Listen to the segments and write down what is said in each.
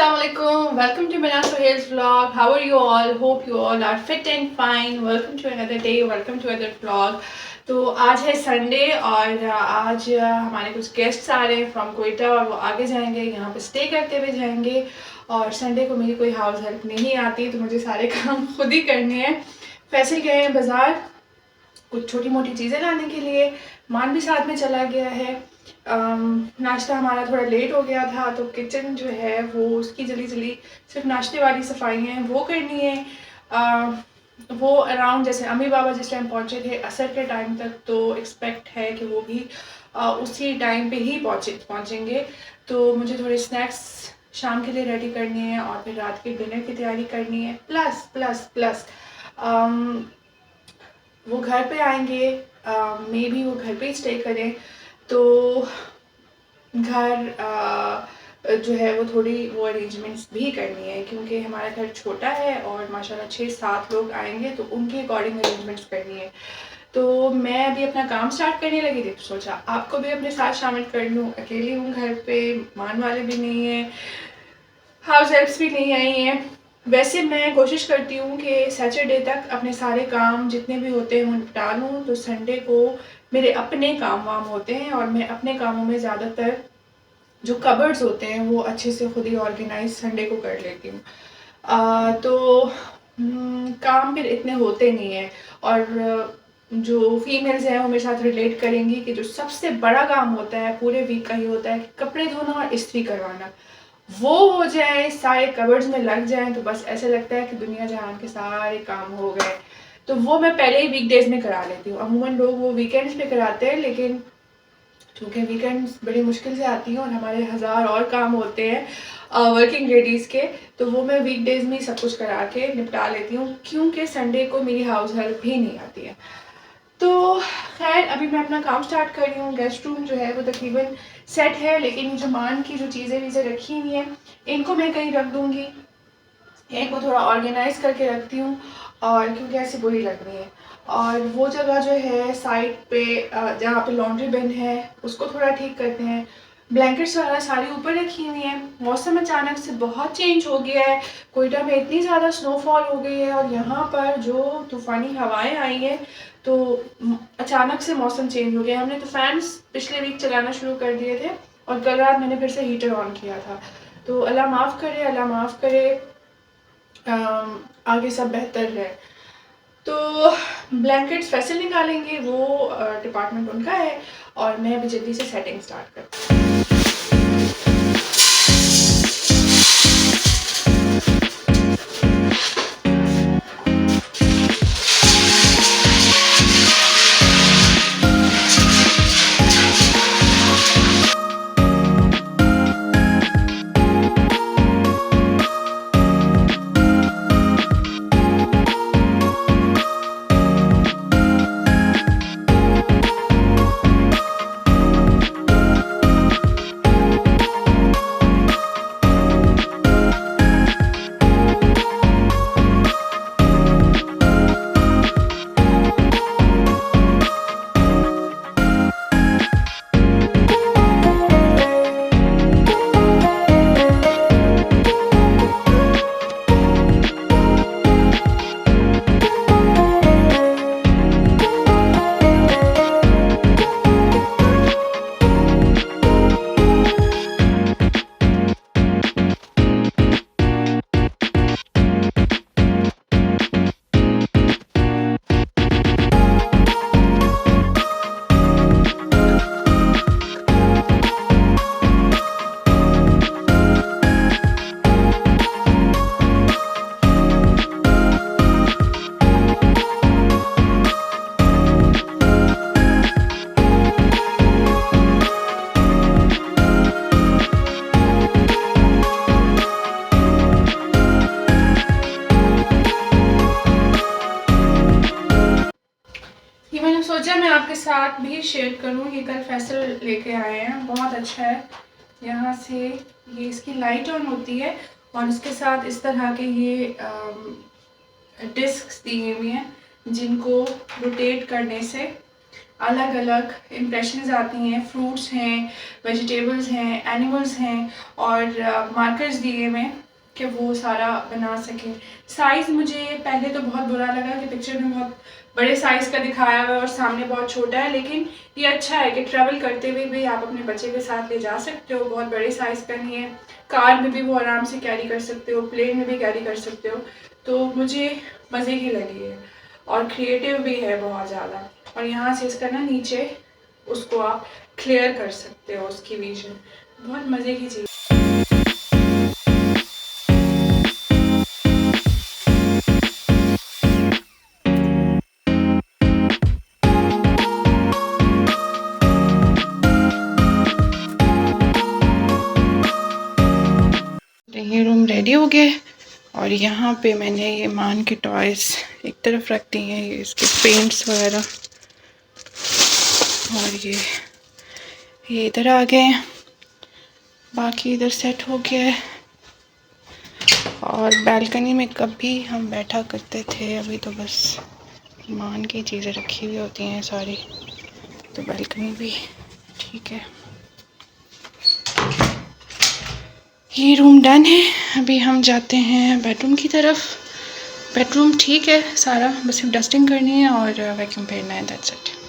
Assalamualaikum. Welcome to Mina Sohail's vlog. How are you all? Hope you all are fit and fine. Welcome to another day. Welcome to another vlog. तो आज है Sunday और आज हमारे कुछ guests आ रहे हैं फ्रॉम कोयटा और वो आगे जाएंगे, यहाँ पे स्टे करते हुए जाएंगे। और संडे को मेरी कोई हाउस हेल्प नहीं आती तो मुझे सारे काम खुद ही करने हैं। फैसल गए हैं बाज़ार कुछ छोटी मोटी चीज़ें लाने के लिए, मान भी साथ में चला गया है। नाश्ता हमारा थोड़ा लेट हो गया था तो किचन जो है वो उसकी जल्दी जल्दी सिर्फ नाश्ते वाली सफाई हैं वो करनी है। वो अराउंड जैसे अम्मी बाबा जिस टाइम पहुँचे थे असर के टाइम तक, तो एक्सपेक्ट है कि वो भी उसी टाइम पे ही पहुँचेंगे। तो मुझे थोड़े स्नैक्स शाम के लिए रेडी करनी है और फिर रात के डिनर की तैयारी करनी है। प्लस प्लस प्लस वो घर पे आएंगे, मे बी वो घर पे ही स्टे करें। तो घर जो है वो थोड़ी वो अरेंजमेंट्स भी करनी है क्योंकि हमारा घर छोटा है और माशाल्लाह 6-7 लोग आएंगे तो उनके अकॉर्डिंग अरेंजमेंट्स करनी है। तो मैं अभी अपना काम स्टार्ट करने लगी थी तो सोचा आपको भी अपने साथ शामिल कर लूँ। अकेली हूँ घर पे, मान वाले भी नहीं है, हाउस हेल्प्स भी नहीं आई हैं। वैसे मैं कोशिश करती हूँ कि सैटरडे तक अपने सारे काम जितने भी होते हैं वो निपटा लूँ, तो संडे को मेरे अपने काम वाम होते हैं और मैं अपने कामों में ज़्यादातर जो कबर्ड्स होते हैं वो अच्छे से खुद ही ऑर्गेनाइज संडे को कर लेती हूँ। तो काम फिर इतने होते नहीं हैं। और जो फीमेल्स हैं वो मेरे साथ रिलेट करेंगी कि जो सबसे बड़ा काम होता है पूरे वीक का ही होता है कि कपड़े धोना और इस्त्री करवाना। वो हो जाए, सारे कबर्ड्स में लग जाएं तो बस ऐसे लगता है कि दुनिया जहान के सारे काम हो गए। तो वो मैं पहले ही वीकडेज में करा लेती हूँ। अमूमन लोग वो वीकेंड्स पे कराते हैं, लेकिन क्योंकि वीकेंड्स बड़ी मुश्किल से आती हैं और हमारे हज़ार और काम होते हैं वर्किंग लेडीज़ के, तो वो मैं वीकडेज में सब कुछ करा के निपटा लेती हूँ क्योंकि संडे को मेरी हाउस हेल्प भी नहीं आती है। तो खैर अभी मैं अपना काम स्टार्ट कर रही हूँ। गेस्ट रूम जो है वो तकरीबन सेट है, लेकिन ये जो मान की जो चीज़ें वीज़ें रखी हुई हैं इनको मैं कहीं रख दूँगी, इनको थोड़ा ऑर्गेनाइज करके रखती हूँ और क्योंकि ऐसी बुरी लग रही है। और वो जगह जो है साइड पे जहाँ पे लॉन्ड्री बिन है उसको थोड़ा ठीक करते हैं। ब्लैंकेट्स वगैरह सारी ऊपर रखी हुई हैं। मौसम अचानक से बहुत चेंज हो गया है, कोयटा में इतनी ज़्यादा स्नोफॉल हो गई है और यहाँ पर जो तूफ़ानी हवाएं आई हैं तो अचानक से मौसम चेंज हो गया। हमने तो फैंस पिछले वीक चलाना शुरू कर दिए थे और कल रात मैंने फिर से हीटर ऑन किया था। तो अल्लाह माफ़ करे, अल्लाह माफ़ करे, आगे सब बेहतर है। तो ब्लैंकेट्स फैसल निकालेंगे, वो डिपार्टमेंट उनका है और मैं अभी जल्दी से सेटिंग स्टार्ट करती हूँ। सोचा मैं आपके साथ भी शेयर करूं। ये कल फैसल लेके आए हैं, बहुत अच्छा है। यहाँ से ये इसकी लाइट ऑन होती है और इसके साथ इस तरह के ये डिस्क्स दिए हुए हैं जिनको रोटेट करने से अलग अलग इम्प्रेशंस आती हैं। फ्रूट्स हैं, वेजिटेबल्स हैं, एनिमल्स हैं और मार्कर्स दिए हुए कि वो सारा बना सकें। साइज़ मुझे पहले तो बहुत बुरा लगा कि पिक्चर में बहुत बड़े साइज़ का दिखाया हुआ है और सामने बहुत छोटा है, लेकिन ये अच्छा है कि ट्रैवल करते हुए भी आप अपने बच्चे के साथ ले जा सकते हो। बहुत बड़े साइज़ का नहीं है, कार में भी वो आराम से कैरी कर सकते हो, प्लेन में भी कैरी कर सकते हो। तो मुझे मज़े की लगी है और क्रिएटिव भी है बहुत ज़्यादा। और यहाँ से इसका ना नीचे उसको आप क्लियर कर सकते हो, उसकी विजन बहुत मज़े की चीज़। ये रूम रेडी हो गया है और यहाँ पे मैंने ये मान के टॉयज़ एक तरफ रख दी हैं, ये इसके पेंट्स वगैरह, और ये इधर आ गए हैं। बाकी इधर सेट हो गया है। और बालकनी में कभी हम बैठा करते थे, अभी तो बस मान की चीज़ें रखी हुई होती हैं सारी, तो बालकनी भी ठीक है। ये रूम डन है। अभी हम जाते हैं बेडरूम की तरफ। बेडरूम ठीक है सारा, बस सिर्फ डस्टिंग करनी है और वैक्यूम फेरना है, दैट्स इट।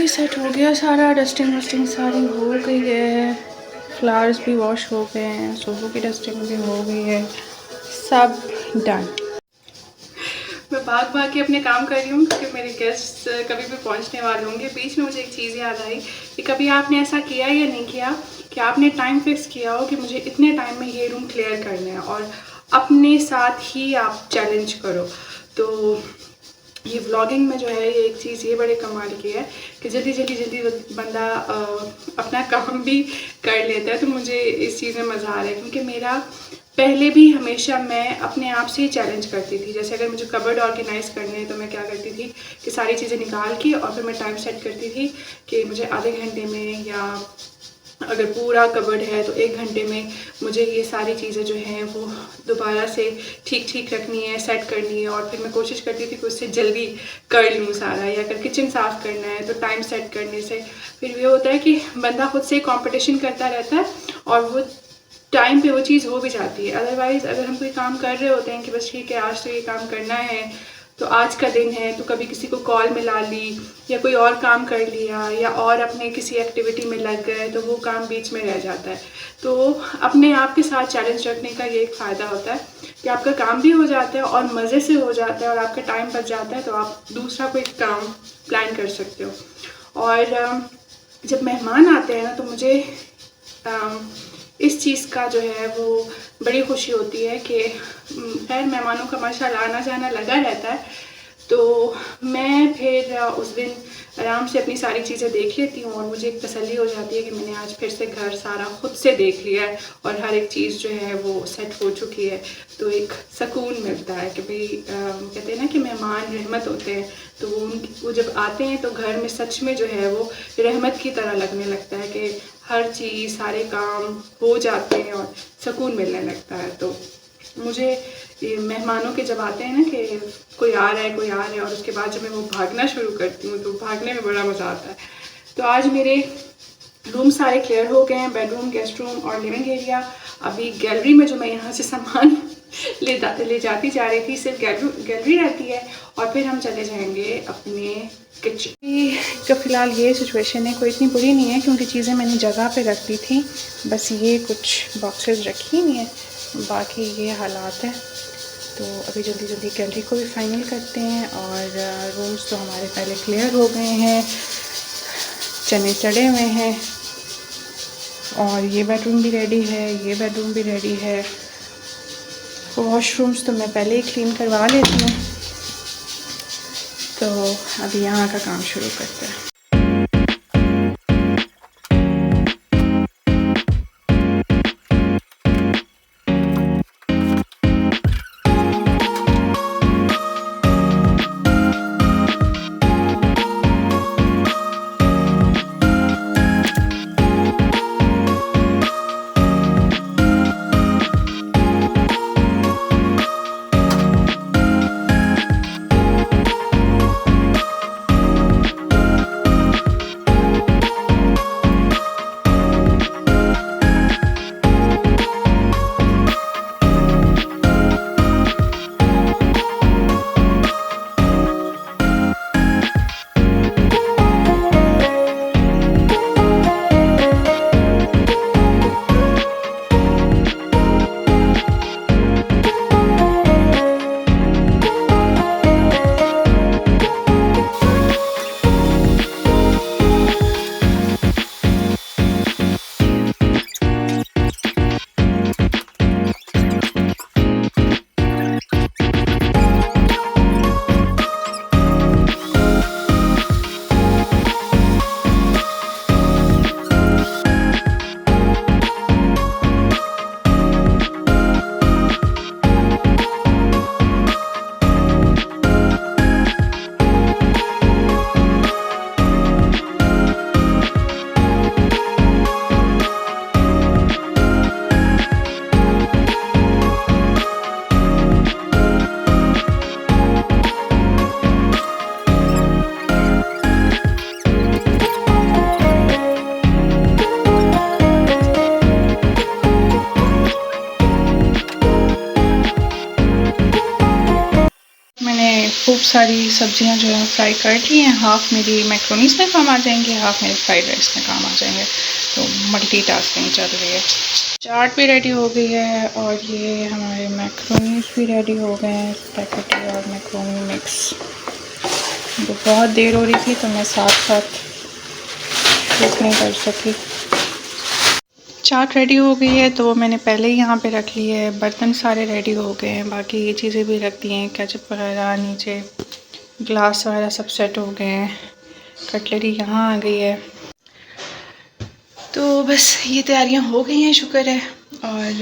सेट हो गया सारा, डस्टिंग वस्टिंग सारी हो गई है। फ्लावर्स भी वॉश हो गए हैं, सोफ़ों की डस्टिंग भी हो गई है, सब डन। मैं भाग भाग के अपने काम कर रही हूँ क्योंकि मेरे गेस्ट कभी भी पहुँचने वाले होंगे। बीच में मुझे एक चीज़ याद आई कि कभी आपने ऐसा किया या नहीं किया कि आपने टाइम फिक्स किया हो कि मुझे इतने टाइम में ये रूम क्लियर करना है और अपने साथ ही आप चैलेंज करो। तो ये व्लॉगिंग में जो है ये एक चीज़ ये बड़े कमाल की है कि जल्दी जल्दी जल्दी बंदा अपना काम भी कर लेता है। तो मुझे इस चीज़ में मज़ा आ रहा है क्योंकि मेरा पहले भी हमेशा मैं अपने आप से ही चैलेंज करती थी। जैसे अगर मुझे कबर्ड ऑर्गेनाइज़ करने हैं तो मैं क्या करती थी कि सारी चीज़ें निकाल के और फिर मैं टाइम सेट करती थी कि मुझे आधे घंटे में, या अगर पूरा कबर्ड है तो 1 घंटे में मुझे ये सारी चीज़ें जो हैं वो दोबारा से ठीक रखनी है, सेट करनी है। और फिर मैं कोशिश करती थी कि उससे जल्दी कर लूँ सारा। या अगर किचन साफ़ करना है तो टाइम सेट करने से फिर ये होता है कि बंदा खुद से कंपटीशन करता रहता है और वो टाइम पे वो चीज़ हो भी जाती है। अदरवाइज़ अगर हम कोई काम कर रहे होते हैं कि बस ठीक है आज तो ये काम करना है, तो आज का दिन है, तो कभी किसी को कॉल मिला ली या कोई और काम कर लिया या और अपने किसी एक्टिविटी में लग गए तो वो काम बीच में रह जाता है। तो अपने आप के साथ चैलेंज रखने का ये एक फ़ायदा होता है कि आपका काम भी हो जाता है और मज़े से हो जाता है और आपका टाइम बच जाता है, तो आप दूसरा कोई काम प्लान कर सकते हो। और जब मेहमान आते हैं ना तो मुझे इस चीज़ का जो है वो बड़ी खुशी होती है कि खैर मेहमानों का माशाल्लाह आना जाना लगा रहता है। तो मैं फिर उस दिन आराम से अपनी सारी चीज़ें देख लेती हूँ और मुझे एक तसल्ली हो जाती है कि मैंने आज फिर से घर सारा खुद से देख लिया है और हर एक चीज़ जो है वो सेट हो चुकी है। तो एक सुकून मिलता है कि भाई कहते हैं ना कि मेहमान रहमत होते हैं, तो वो जब आते हैं तो घर में सच में जो है वो रहमत की तरह लगने लगता है कि हर चीज़, सारे काम हो जाते हैं और सुकून मिलने लगता है। तो मुझे ये मेहमानों के जब आते हैं ना कि कोई आ रहा है और उसके बाद जब मैं वो भागना शुरू करती हूँ तो भागने में बड़ा मज़ा आता है। तो आज मेरे रूम सारे क्लियर हो गए हैं, बेडरूम, गेस्ट रूम और लिविंग एरिया। अभी गैलरी में जो मैं यहाँ से सामान ले जाती जा रही थी, सिर्फ गैलरी रहती है और फिर हम चले जाएंगे अपने किचन का। फ़िलहाल ये सिचुएशन है, कोई इतनी बुरी नहीं है क्योंकि चीज़ें मैंने जगह पे रख दी थी, बस ये कुछ बॉक्सेस रखी नहीं है, बाकी ये हालात है। तो अभी जल्दी जल्दी गैलरी को भी फाइनल करते हैं और रूम्स तो हमारे पहले क्लियर हो गए हैं, चने चढ़े हुए हैं और ये बेडरूम भी रेडी है, ये बेडरूम भी रेडी है। वॉशरूम्स तो मैं पहले ही क्लीन करवा लेती हूँ। तो अभी यहाँ का काम शुरू करते हैं। खूब सारी सब्जियां जो है फ्राई कर ली हैं। हाफ़ मेरी मैक्रोनीस में काम आ जाएंगे, हाफ़ मेरे फ्राइड राइस में काम आ जाएंगे। तो मल्टीटास्किंग चल रही है। चाट भी रेडी हो गई है और ये हमारे मैक्रोनीस भी रेडी हो गए हैं, स्पैगेटी और मैक्रोनी मिक्स। तो बहुत देर हो रही थी तो मैं साथ साथ कुक नहीं कर सकी। चाट रेडी हो गई है तो मैंने पहले ही यहाँ पे रख ली है। बर्तन सारे रेडी हो गए हैं, बाकी ये चीज़ें भी रख दी हैं, केचप वगैरह, नीचे ग्लास वगैरह सब सेट हो गए हैं, कटलरी यहाँ आ गई है। तो बस ये तैयारियाँ हो गई हैं, शुक्र है। और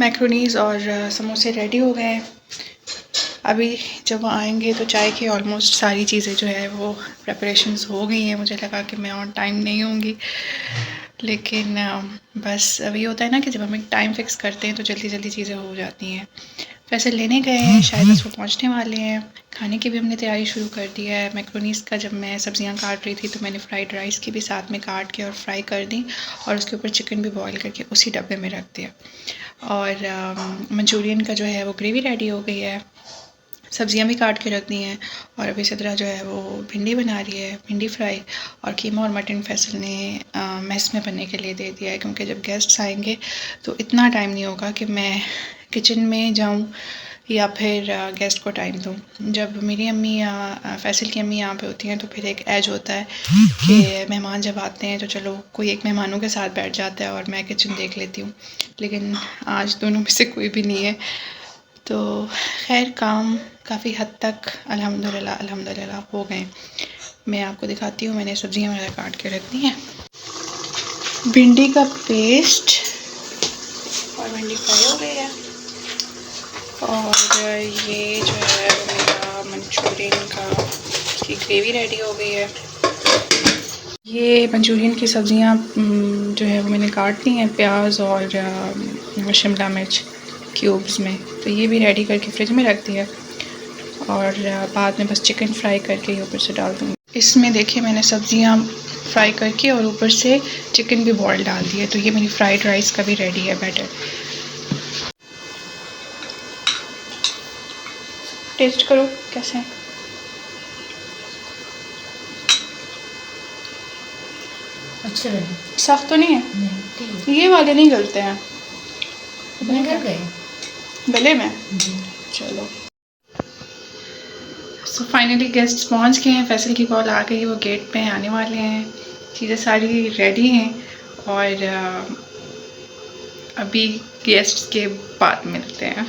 मैक्रोनीज़ और समोसे रेडी हो गए हैं। अभी जब वो आएंगे तो चाय की ऑलमोस्ट सारी चीज़ें जो है वो प्रेपरेशंस हो गई हैं। मुझे लगा कि मैं ऑन टाइम नहीं होंगी, लेकिन बस अभी होता है ना कि जब हम एक टाइम फिक्स करते हैं तो जल्दी जल्दी चीज़ें हो जाती हैं। वैसे लेने गए हैं, शायद बस वो पहुँचने वाले हैं। खाने की भी हमने तैयारी शुरू कर दी है। मैक्रोनीज़ का जब मैं सब्जियां काट रही थी तो मैंने फ्राइड राइस की भी साथ में काट के और फ्राई कर दी, और उसके ऊपर चिकन भी बॉईल करके उसी डब्बे में रख दिया। और मंचूरियन का जो है वो ग्रेवी रेडी हो गई है, सब्जियां भी काट के रख दी हैं। और अभी सिद्रा जो है वो भिंडी बना रही है, भिंडी फ्राई। और कीमा और मटन फैसल ने मेस में बनने के लिए दे दिया है, क्योंकि जब गेस्ट्स आएंगे तो इतना टाइम नहीं होगा कि मैं किचन में जाऊं या फिर गेस्ट को टाइम दूं। जब मेरी अम्मी या फैसल की अम्मी यहाँ पे होती हैं तो फिर एक एज होता है कि मेहमान जब आते हैं तो चलो कोई एक मेहमानों के साथ बैठ जाता है और मैं किचन देख लेती हूँ, लेकिन आज दोनों में से कोई भी नहीं है। तो खैर काम काफ़ी हद तक अल्हम्दुलिल्लाह हो गए। मैं आपको दिखाती हूँ, मैंने सब्जियाँ वगैरह काट के रख दी हैं। भिंडी का पेस्ट और भिंडी फ्राई हो गई है। और ये जो है मेरा मंचूरियन का की ग्रेवी रेडी हो गई है। ये मंचूरियन की सब्जियां जो है वो मैंने काट ली हैं, प्याज और शिमला मिर्च क्यूब्स में। तो ये भी रेडी करके फ्रिज में रख दिया, और बाद में बस चिकन फ्राई करके ऊपर से डाल दूँगी। इसमें देखिए मैंने सब्जियां फ्राई करके और ऊपर से चिकन भी बॉयल डाल दिया। तो ये मेरी फ्राइड राइस का भी रेडी है बैटर। टेस्ट करो कैसे है। अच्छे लगे। सख्त तो नहीं है? नहीं, ये वाले नहीं गलते हैं अपने घर गए गले में। चलो, सो फाइनली गेस्ट्स पहुंच गए हैं। फैसल की कॉल आ गई, वो गेट पे आने वाले हैं। चीज़ें सारी रेडी हैं और अभी गेस्ट्स के बाद मिलते हैं।